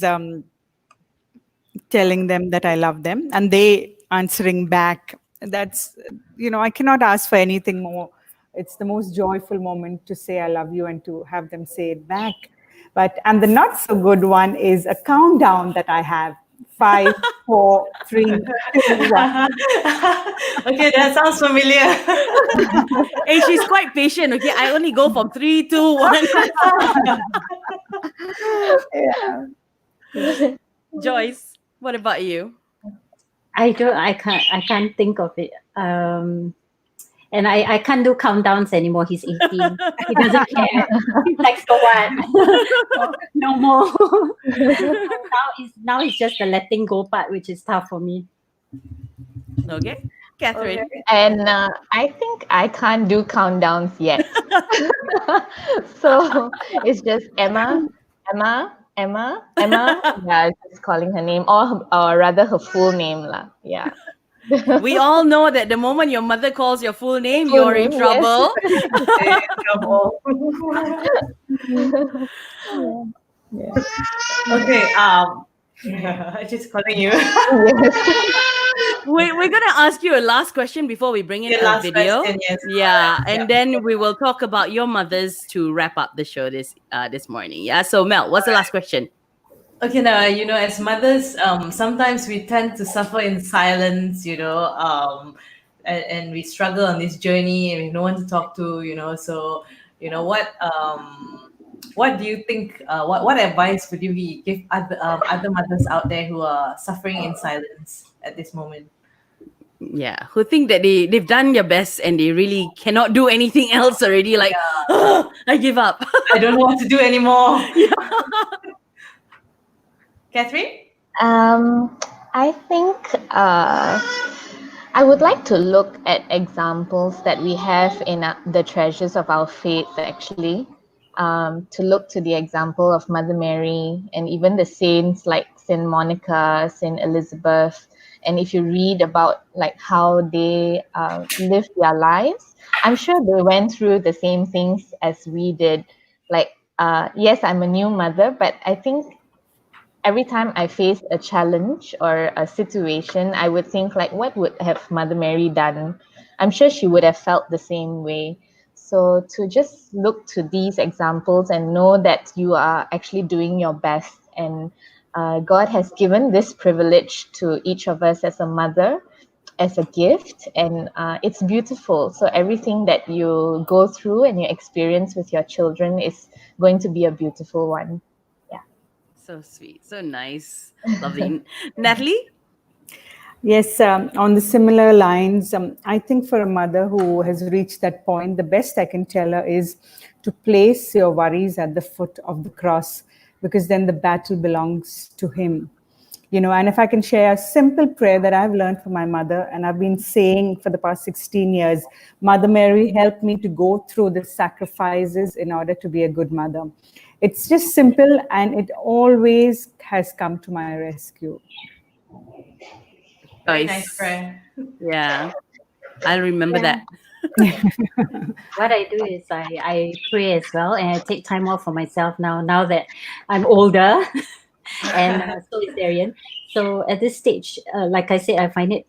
telling them that I love them and they answering back. That's, I cannot ask for anything more. It's the most joyful moment to say I love you and to have them say it back. And the not so good one is a countdown that I have. 5, 4, 3, 2, 1. Okay, that sounds familiar. Hey, she's quite patient. Okay, I only go from 3, 2, 1. Yeah. Joyce, what about you? I can't think of it. And I can't do countdowns anymore. He's 18. He doesn't care. He's like, so what? No more. Now it's just the letting go part, which is tough for me. Okay, Katherine. Okay. And I think I can't do countdowns yet. So it's just Emma. Yeah, just calling her name, or rather her full name lah. Yeah. We all know that the moment your mother calls your full name, you're in trouble. Yes. Okay. Just calling you. We're gonna ask you a last question before we bring in a video. Question, yes. Yeah, and then we will talk about your mothers to wrap up the show this morning. Yeah. So Mel, what's the last question? Okay, now, as mothers, sometimes we tend to suffer in silence, and we struggle on this journey and we have no one to talk to, so, what do you think? What advice would you give other mothers out there who are suffering in silence at this moment? Yeah, who think that they've done their best and they really cannot do anything else already. Like, "Oh, I give up." I don't know what to do anymore. Katherine? I think I would like to look at examples that we have in the treasures of our faith, actually. To look to the example of Mother Mary and even the saints like Saint Monica, Saint Elizabeth. And if you read about like how they lived their lives, I'm sure they went through the same things as we did. Like, yes, I'm a new mother, but I think every time I face a challenge or a situation, I would think like, what would have Mother Mary done? I'm sure she would have felt the same way. So to just look to these examples and know that you are actually doing your best, and God has given this privilege to each of us as a mother, as a gift, and it's beautiful. So everything that you go through and you experience with your children is going to be a beautiful one. So sweet, so nice, lovely. Natalie? Yes, on the similar lines, I think for a mother who has reached that point, the best I can tell her is to place your worries at the foot of the cross, because then the battle belongs to Him. And if I can share a simple prayer that I've learned from my mother, and I've been saying for the past 16 years, Mother Mary, help me to go through the sacrifices in order to be a good mother. It's just simple, and it always has come to my rescue. Very nice prayer. Yeah, I'll remember that. What I do is I pray as well, and I take time off for myself now that I'm older. And so is Darian. So at this stage, like I said, I find it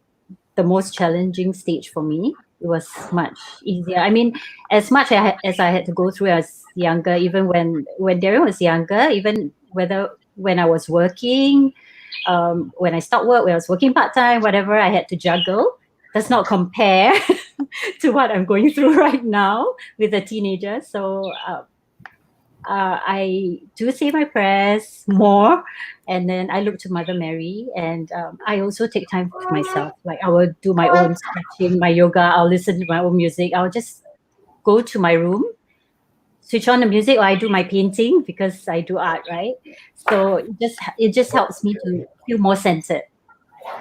the most challenging stage for me. It was much easier. I mean, as much as I had to go through as younger, even when Darian was younger, even when I was working, when I stopped work, when I was working part-time, whatever I had to juggle, does not compare to what I'm going through right now with a teenager. So I do say my prayers more, and then I look to Mother Mary, and I also take time for myself. Like I will do my own stretching, my yoga. I'll listen to my own music. I'll just go to my room, switch on the music, or I do my painting because I do art, right? So it just helps me to feel more centered,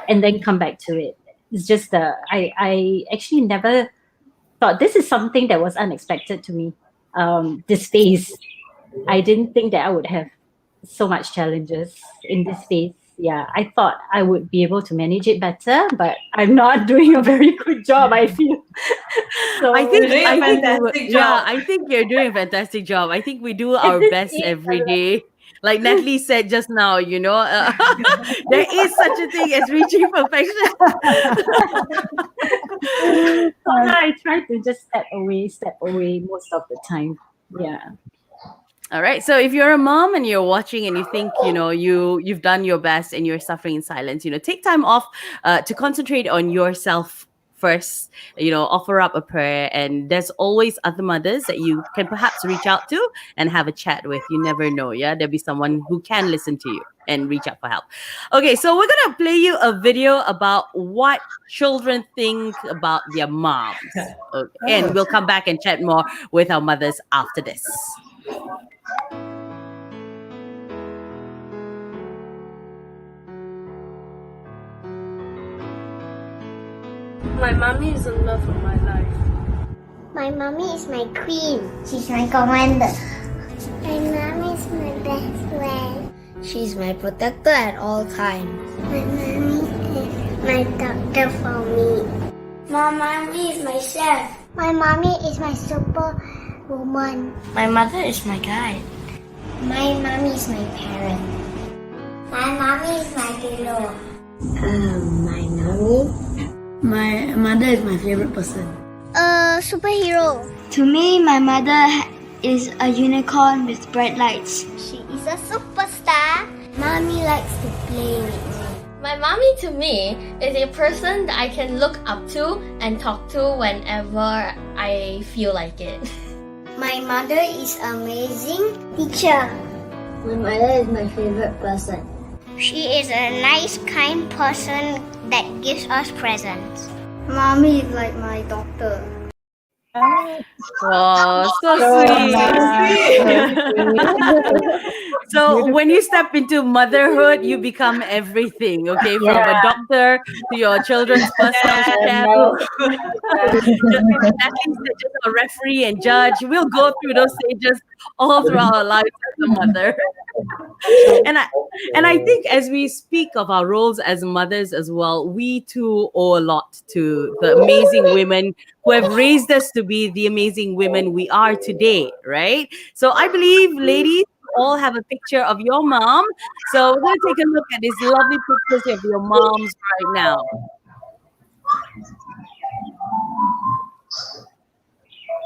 and then come back to it. It's just I actually never thought this is something that was unexpected to me. This phase. I didn't think that I would have so much challenges in this phase. Yeah, I thought I would be able to manage it better, but I'm not doing a very good job, I feel. So I think doing a fantastic job. Yeah, I think you're doing a fantastic job. I think we do our best every day. Like Natalie said just now, there is such a thing as reaching perfection. So I try to just step away most of the time. Yeah. All right. So if you're a mom and you're watching and you think, you've done your best and you're suffering in silence, take time off to concentrate on yourself first, offer up a prayer. And there's always other mothers that you can perhaps reach out to and have a chat with. You never know. Yeah. There'll be someone who can listen to you and reach out for help. Okay. So we're going to play you a video about what children think about their moms. Okay. And we'll come back and chat more with our mothers after this. My mommy is the love of my life. My mommy is my queen. She's my commander. My mommy is my best friend. She's my protector at all times. My mommy is my doctor for me. My mommy is my chef. My mommy is my superwoman. My mother is my guide. My mommy is my parent. My mommy is my pillow. My mommy. My mother is my favorite person. A superhero. To me, my mother is a unicorn with bright lights. She is a superstar. Mommy likes to play with me. My mommy to me is a person that I can look up to and talk to whenever I feel like it. My mother is amazing teacher. My mother is my favorite person. She is a nice, kind person that gives us presents. Mommy is like my doctor. Oh, so sweet. So when you step into motherhood, you become everything, okay? From a doctor to your children's personal chef. Just a referee and judge. We'll go through those stages all throughout our lives as a mother. And I think as we speak of our roles as mothers as well, we too owe a lot to the amazing women who have raised us to be the amazing women we are today, right? So I believe, ladies, you all have a picture of your mom. So we're going to take a look at these lovely pictures of your moms right now.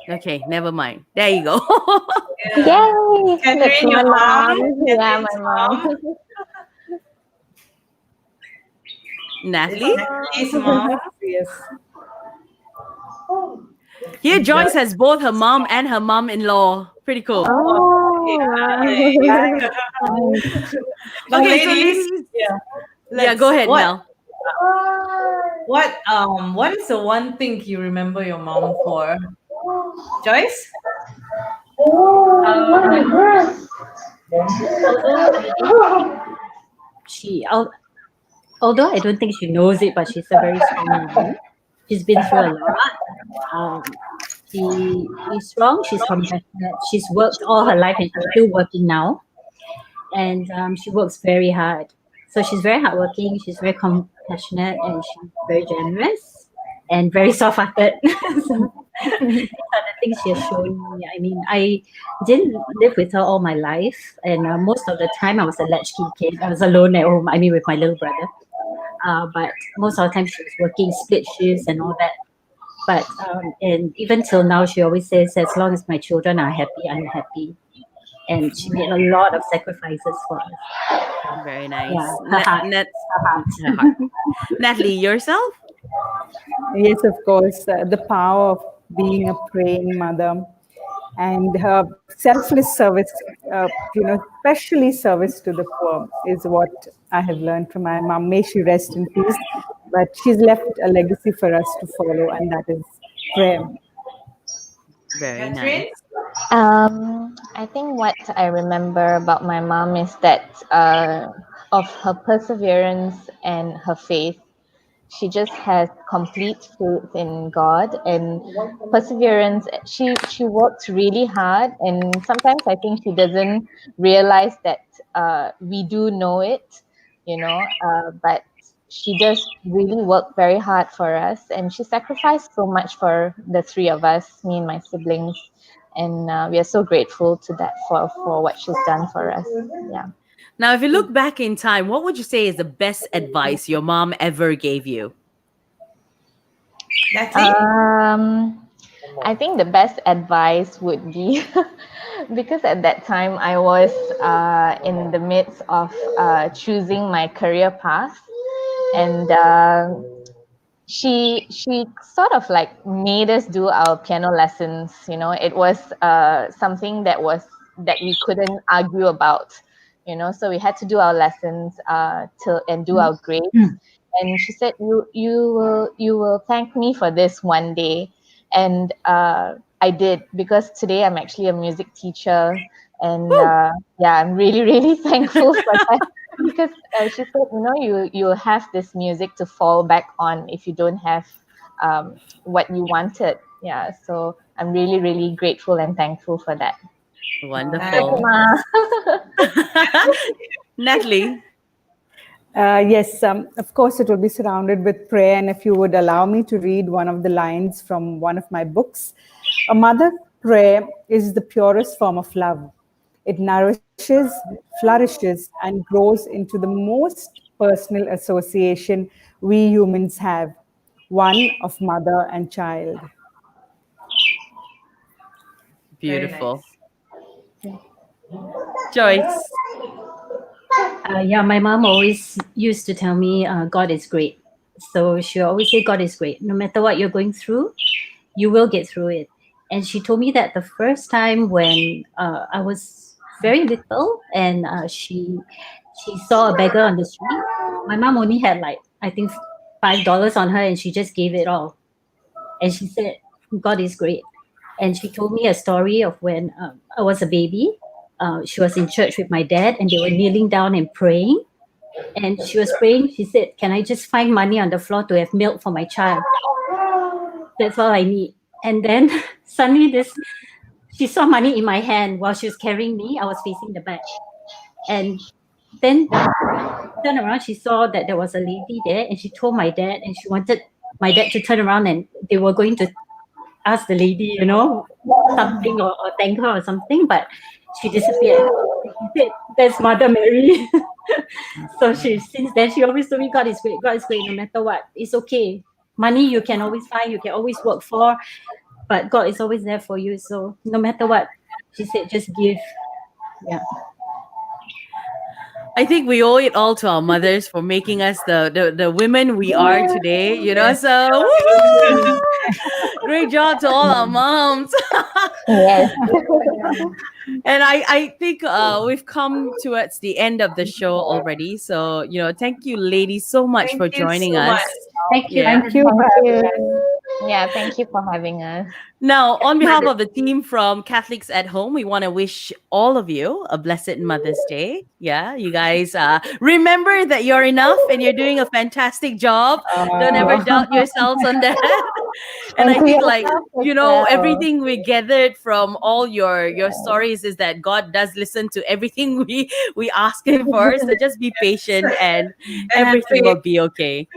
Okay, never mind. There you go. Yay! Katherine, That's my your mom. mom? Yeah, my mom. Natalie? Natalie's mom. Yes. Here, Joyce has both her mom and her mom-in-law. Pretty cool. Oh, Yeah. Okay, so ladies, ladies, let's- go ahead, Mel. What is the one thing you remember your mom for? Joyce? Although I don't think she knows it, but she's a very strong woman. She's been through a lot. She's strong. She's compassionate. She's worked all her life, and she's still working now. And she works very hard. So she's very hardworking. She's very compassionate, and she's very generous and very soft-hearted. So these are the things she has shown me. I mean, I didn't live with her all my life, and most of the time I was a latchkey kid. I was alone at home. I mean, with my little brother. But most of the time she was working split shifts and all that. But and even till now, she always says, as long as my children are happy, I'm happy. And she made a lot of sacrifices for us. Very nice. Yeah, her heart. Natalie, yourself? Yes, of course. The power of being a praying mother and her selfless service, especially service to the poor is what I have learned from my mom. May she rest in peace. But she's left a legacy for us to follow, and that is prayer. Very Katherine? nice. I think what I remember about my mom is that of her perseverance and her faith. She just has complete faith in God and perseverance. She works really hard, and sometimes I think she doesn't realize that we do know it, but she does really work very hard for us, and she sacrificed so much for the three of us, me and my siblings, and we are so grateful to that for what she's done for us. Yeah. Now, if you look back in time, what would you say is the best advice your mom ever gave you? Natalie? I think the best advice would be because at that time I was in the midst of choosing my career path, and she sort of like made us do our piano lessons. It was something that we couldn't argue about. So we had to do our lessons and do our grades. And she said, you will thank me for this one day. And I did, because today I'm actually a music teacher, and I'm really, really thankful for that. Because she said, you have this music to fall back on if you don't have what you wanted. Yeah, so I'm really, really grateful and thankful for that. Wonderful. Natalie? Yes, of course, it will be surrounded with prayer. And if you would allow me to read one of the lines from one of my books, a mother's prayer is the purest form of love. It nourishes, flourishes, and grows into the most personal association we humans have, one of mother and child. Beautiful. Joyce? My mom always used to tell me, God is great. So she always say, God is great. No matter what you're going through, you will get through it. And she told me that the first time when I was very little, and she saw a beggar on the street. My mom only had like, I think, $5 on her, and she just gave it all. And she said, God is great. And she told me a story of when I was a baby. She was in church with my dad, and they were kneeling down and praying. And she was praying. She said, can I just find money on the floor to have milk for my child? That's all I need. And then suddenly she saw money in my hand while she was carrying me. I was facing the back. And then turned around, she saw that there was a lady there, and she told my dad, and she wanted my dad to turn around, and they were going to ask the lady, something or thank her or something, but she disappeared. She said, that's Mother Mary. So since then, she always told me, God is great, no matter what. It's okay. Money you can always find, you can always work for, but God is always there for you. So no matter what, she said, just give. Yeah. I think we owe it all to our mothers for making us the women we are today, so woo! Great job to all our moms. Yes. And I think we've come towards the end of the show already. So, thank you ladies so much Thank for you joining so us. much. Thank you. Yeah. Thank you. Thank you. Yeah, thank you for having us. Now, on behalf of the team from Catholics at Home, we want to wish all of you a blessed Mother's Day. Yeah, you guys remember that you're enough and you're doing a fantastic job. Don't ever doubt yourselves on that. And I And to think, yourself as well. everything we gathered from all your stories is that God does listen to everything we ask Him for. So just be patient and everything will be okay.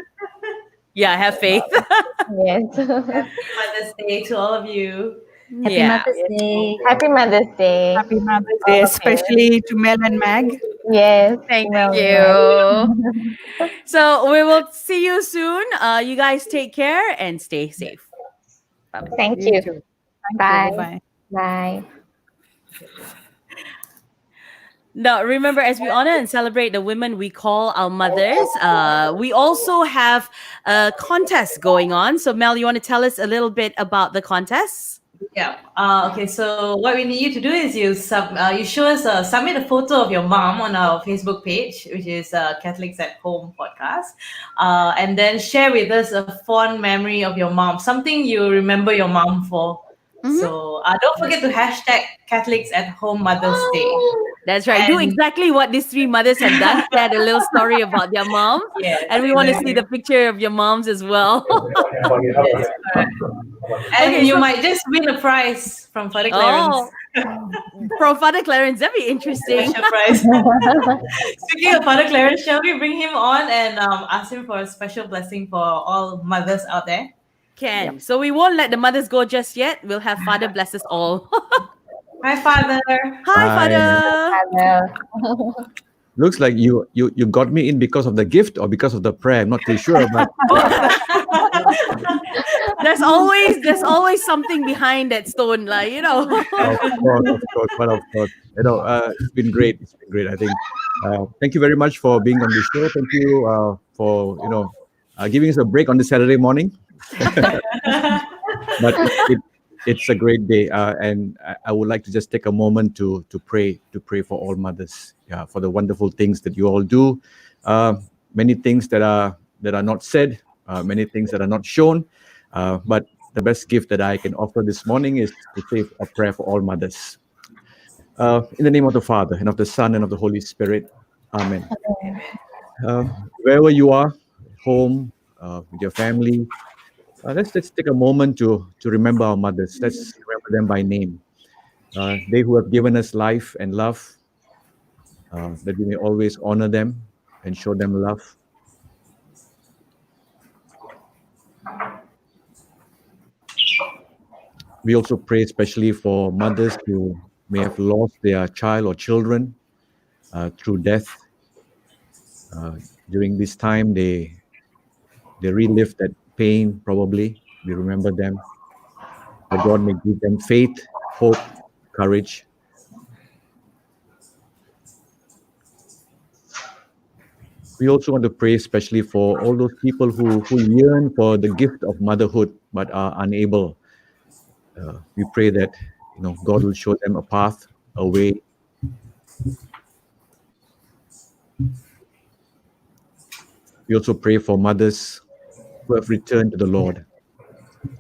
Yeah, have faith. Yes. Happy Mother's Day to all of you. Happy Yeah. Mother's Day. Happy Mother's Day. Happy Mother's Day, especially to Mel and Mag. Yes. Thank well done. you. So we will see you soon. You guys take care and stay safe. Bye-bye. Thank You you. too. Thank Bye. you. Bye-bye. Bye. Now, remember, as we honor and celebrate the women we call our mothers, we also have a contest going on. So, Mel, you want to tell us a little bit about the contest? Yeah. Okay. So what we need you to do is you show us submit a photo of your mom on our Facebook page, which is Catholics at Home podcast, and then share with us a fond memory of your mom, something you remember your mom for. Mhm. So don't forget to hashtag Catholics at Home Mother's Day. That's right. Do And- exactly what these three mothers have done. They had a little story about their moms. Yes, And we want to see the picture of your moms as well. And Okay, you so- might just win a prize from Father Clarence. From Father Clarence, that'd be interesting. Special prize. Speaking of Father Clarence, shall we bring him on and ask him for a special blessing for all mothers out there? Can. So we won't let the mothers go just yet. We'll have Father bless us all. Hi, Father. Hi, Hi. Father. Looks like you got me in because of the gift or because of the prayer. I'm not too sure, but There's always something behind that stone, like. of course. It's been great. I think. Thank you very much for being on the show. Thank you for giving us a break on the Saturday morning. But it's a great day, and I would like to just take a moment to pray for all mothers, for the wonderful things that you all do. Many things that are not said, many things that are not shown, but the best gift that I can offer this morning is to say a prayer for all mothers. In the name of the Father, and of the Son, and of the Holy Spirit. Amen. Wherever you are, home, with your family, let's take a moment to remember our mothers. Let's remember them by name. They who have given us life and love, that we may always honor them and show them love. We also pray especially for mothers who may have lost their child or children through death. During this time, they relive that pain, probably. We remember them. That God may give them faith, hope, courage. We also want to pray especially for all those people who yearn for the gift of motherhood but are unable. We pray that God will show them a path, a way. We also pray for mothers who have returned to the Lord,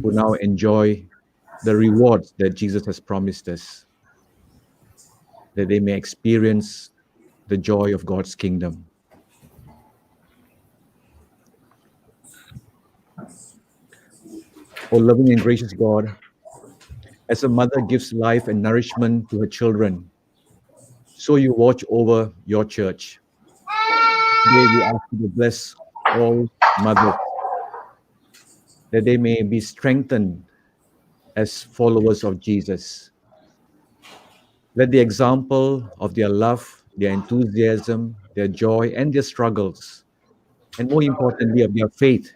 who now enjoy the rewards that Jesus has promised us, that they may experience the joy of God's kingdom. O loving and gracious God, as a mother gives life and nourishment to her children, so you watch over your church. Today we ask you to bless all mothers, that they may be strengthened as followers of Jesus. Let the example of their love, their enthusiasm, their joy, and their struggles, and more importantly, of their faith,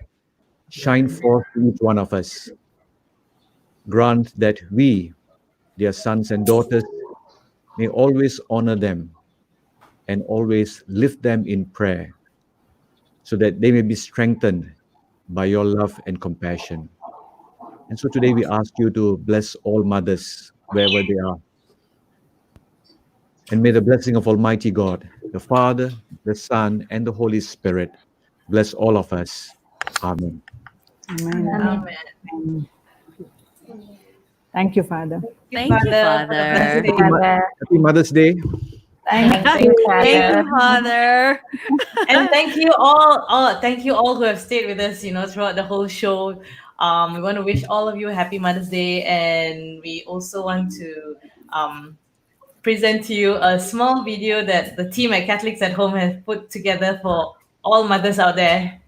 shine forth to each one of us. Grant that we, their sons and daughters, may always honor them and always lift them in prayer, so that they may be strengthened by your love and compassion. And so today we ask you to bless all mothers wherever they are. And may the blessing of Almighty God, the Father, the Son, and the Holy Spirit bless all of us. Amen. Amen. Amen. Thank you, Father. Thank you, Father. Happy Mother's Day. Thank you, Thank you, Father. And thank you all who have stayed with us, throughout the whole show. We want to wish all of you a happy Mother's Day, and we also want to present to you a small video that the team at Catholics at Home has put together for all mothers out there.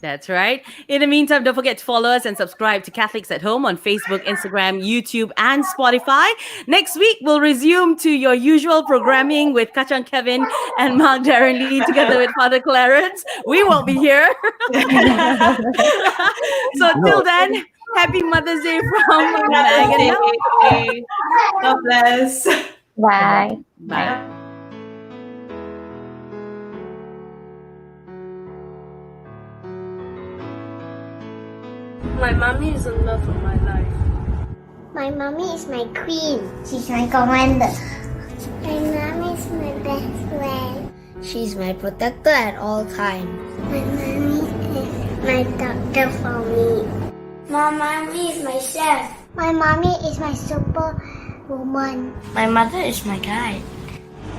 That's right. In the meantime, don't forget to follow us and subscribe to Catholics at Home on Facebook, Instagram, YouTube, and Spotify. Next week, we'll resume to your usual programming with Kachang Kevin and Mark Darren Lee together with Father Clarence. We won't be here. So till then, happy Mother's Day from Meg and Mel. God bless. Bye. Bye. My mommy is the love of my life. My mommy is my queen. She's my commander. My mom is my best friend. She's my protector at all times. My mommy is my doctor for me. My mommy is my chef. My mommy is my super woman. My mother is my guide.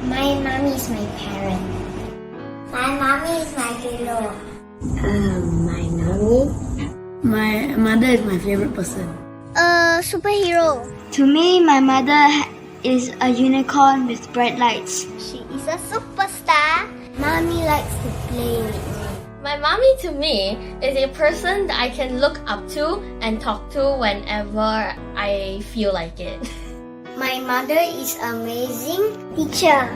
My mommy is my parent. My mommy is my hero. My mommy? My mother is my favorite person. A superhero. To me, my mother is a unicorn with bright lights. She is a superstar. Mommy likes to play with me. My mommy to me is a person that I can look up to and talk to whenever I feel like it. My mother is amazing teacher.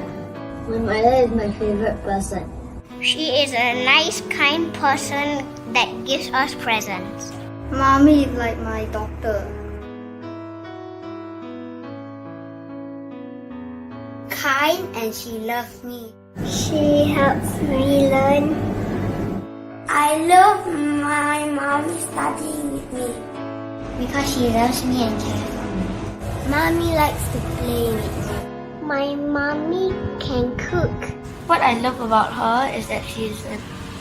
My mother is my favorite person. She is a nice, kind person that gives us presents. Mommy is like my doctor. Kind, and she loves me. She helps me learn. I love my mommy studying with me. Because she loves me and cares for me. Mommy likes to play with me. My mommy can cook. What I love about her is that she's a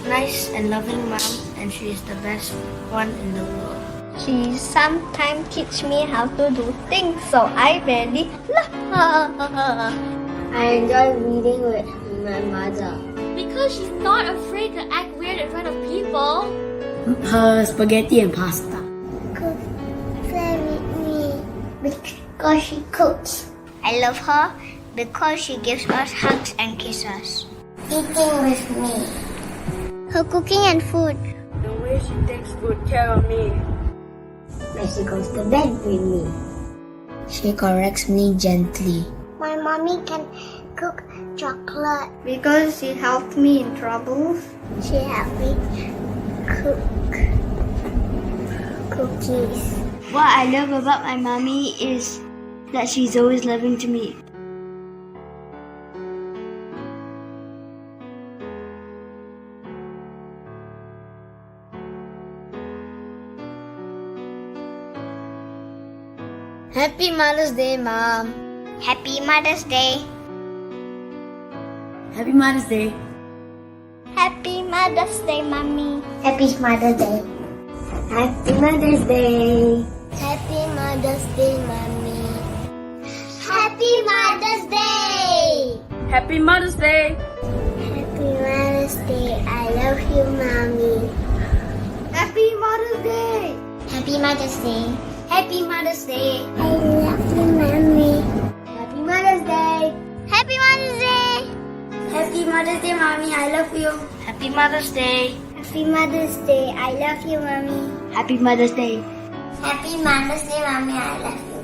nice and loving mom, and she is the best one in the world. She sometimes teach me how to do things, so I really love her. I enjoy reading with my mother. Because she's not afraid to act weird in front of people. Her spaghetti and pasta. Cook play with me because she cooks. I love her because she gives us hugs and kisses. Eating with me. Her cooking and food. The way she takes good care of me. When she goes to bed with me. She corrects me gently. My mommy can cook chocolate. Because she helped me in troubles. She helped me cook cookies. What I love about my mommy is that she's always loving to me. Happy Mother's Day, Mom. Happy Mother's Day. Happy Mother's Day. Happy Mother's Day, Mommy. Happy Mother's Day. Happy Mother's Day. Happy Mother's Day, Mommy. Happy Mother's Day. Happy Mother's Day. Happy Mother's Day. I love you, Mommy. Happy Mother's Day. Happy Mother's Day. Happy Mother's Day. I love you, Mommy. Happy Mother's Day. Happy Mother's Day. Happy Mother's Day, Mommy. I love you. Happy Mother's Day. Happy Mother's Day. I love you, Mommy. Happy Mother's Day. Happy Mother's Day, Mommy. I love you.